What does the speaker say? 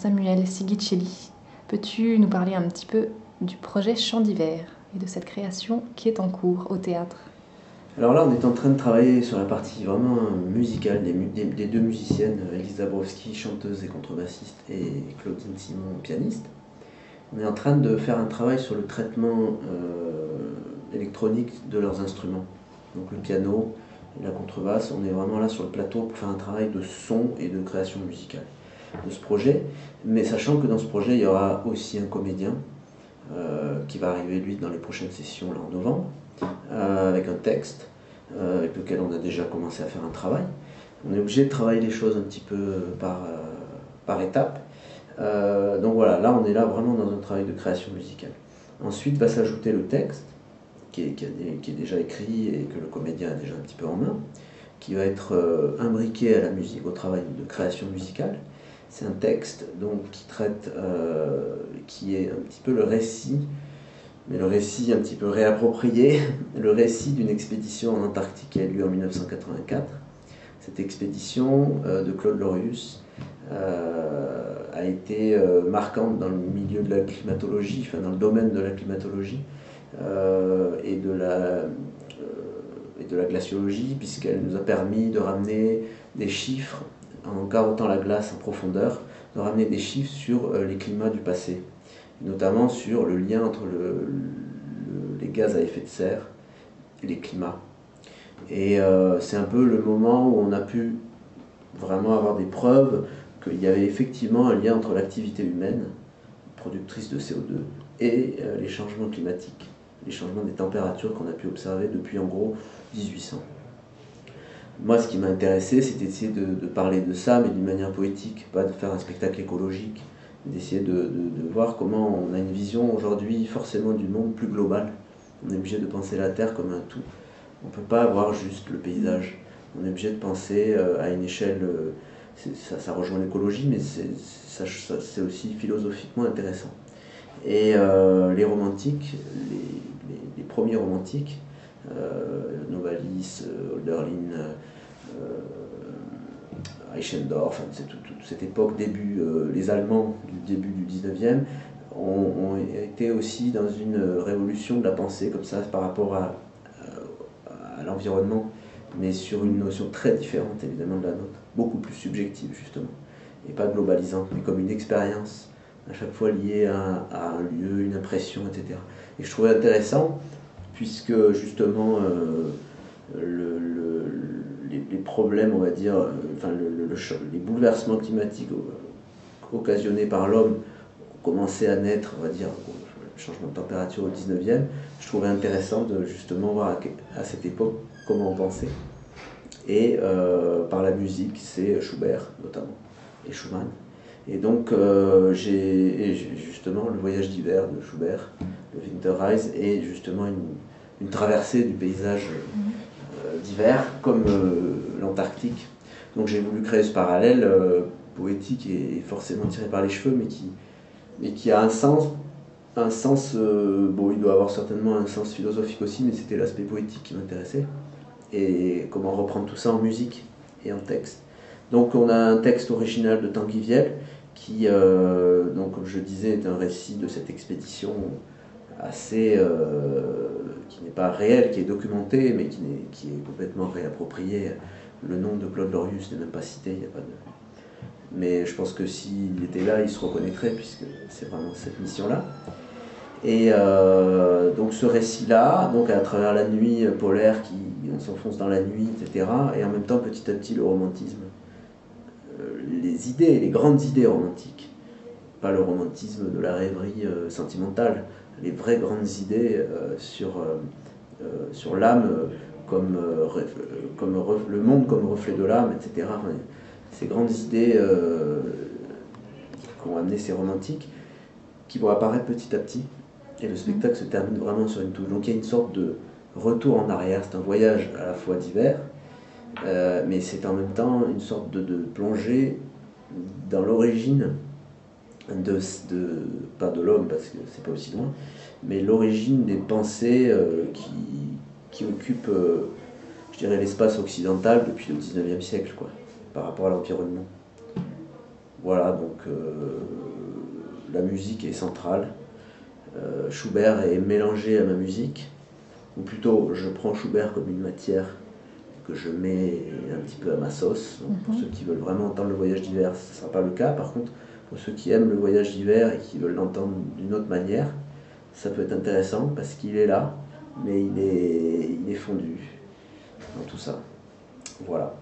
Samuel Sigicelli. Peux-tu nous parler un petit peu du projet Chants d'hiver et de cette création qui est en cours au théâtre? Alors là, on est en train de travailler sur la partie vraiment musicale des deux musiciennes, Elise Dabrowski, chanteuse et contrebassiste, et Claudine Simon, pianiste. On est en train de faire un travail sur le traitement électronique de leurs instruments. Donc le piano et la contrebasse, on est vraiment là sur le plateau pour faire un travail de son et de création musicale de ce projet. Mais sachant que dans ce projet, il y aura aussi un comédien qui va arriver, lui, dans les prochaines sessions, là, en novembre, avec un texte avec lequel on a déjà commencé à faire un travail. On est obligé de travailler les choses un petit peu par étapes. Donc voilà, là on est là vraiment dans un travail de création musicale. Ensuite va s'ajouter le texte, qui est déjà écrit et que le comédien a déjà un petit peu en main, qui va être imbriqué à la musique, au travail de création musicale. C'est un texte donc, qui traite, qui est un petit peu le récit, mais le récit un petit peu réapproprié, le récit d'une expédition en Antarctique qui a eu lieu en 1984. Cette expédition de Claude Lorius a été marquante dans le milieu de la climatologie, enfin dans le domaine de la climatologie et de la glaciologie, puisqu'elle nous a permis de ramener des chiffres, en carottant la glace en profondeur, de ramener des chiffres sur les climats du passé, notamment sur le lien entre les gaz à effet de serre et les climats. Et c'est un peu le moment où on a pu vraiment avoir des preuves qu'il y avait effectivement un lien entre l'activité humaine, productrice de CO2, et les changements climatiques, les changements des températures qu'on a pu observer depuis en gros 1800. Moi, ce qui m'a intéressé, c'était d'essayer de parler de ça, mais d'une manière poétique, pas de faire un spectacle écologique, d'essayer de voir comment on a une vision aujourd'hui forcément du monde plus global. On est obligé de penser la Terre comme un tout. On ne peut pas avoir juste le paysage. On est obligé de penser à une échelle, ça rejoint l'écologie, mais c'est aussi philosophiquement intéressant. Et les romantiques, les premiers romantiques, Novalis, Hölderlin, Eichendorff, c'est toute cette époque, les Allemands du début du 19e, ont été aussi dans une révolution de la pensée, comme ça, par rapport à l'environnement, mais sur une notion très différente, évidemment, de la nôtre, beaucoup plus subjective, justement, et pas globalisante, mais comme une expérience, à chaque fois liée à un lieu, une impression, etc. Et je trouvais intéressant, puisque, justement, les problèmes, on va dire, les bouleversements climatiques occasionnés par l'homme ont commencé à naître, on va dire, le changement de température au 19e. Je trouvais intéressant de justement voir à cette époque comment on pensait. Et par la musique, c'est Schubert notamment, et Schumann. Et donc justement le voyage d'hiver de Schubert, le Winterreise, est justement une traversée du paysage d'hiver, comme l'Antarctique. Donc j'ai voulu créer ce parallèle poétique et forcément tiré par les cheveux, mais qui a un sens. Bon, il doit avoir certainement un sens philosophique aussi, mais c'était l'aspect poétique qui m'intéressait. Et comment reprendre tout ça en musique et en texte. Donc on a un texte original de Tanguy Viel, qui, donc, comme je disais, est un récit de cette expédition assez, qui n'est pas réel, qui est documenté, mais qui est complètement réapproprié. Le nom de Claude Lorius n'est même pas cité, il n'y a pas de... Mais je pense que s'il était là, il se reconnaîtrait, puisque c'est vraiment cette mission-là. Et donc ce récit-là, donc à travers la nuit polaire qui s'enfonce dans la nuit, etc., et en même temps petit à petit le romantisme, les grandes idées romantiques, pas le romantisme de la rêverie sentimentale, les vraies grandes idées sur l'âme comme le monde comme reflet de l'âme, etc. Enfin, ces grandes idées qu'ont amené ces romantiques, qui vont apparaître petit à petit. Et le spectacle se termine vraiment sur une touche. Donc il y a une sorte de retour en arrière. C'est un voyage à la fois d'hiver, mais c'est en même temps une sorte de plongée dans l'origine pas de l'homme, parce que c'est pas aussi loin, mais l'origine des pensées qui occupent, je dirais, l'espace occidental depuis le 19e siècle, quoi, par rapport à l'environnement. Voilà, donc musique est centrale. Schubert est mélangé à ma musique, ou plutôt je prends Schubert comme une matière que je mets un petit peu à ma sauce. Donc, pour ceux qui veulent vraiment entendre le voyage d'hiver, ce ne sera pas le cas. Par contre, pour ceux qui aiment le voyage d'hiver et qui veulent l'entendre d'une autre manière, ça peut être intéressant parce qu'il est là, mais il est fondu dans tout ça. Voilà.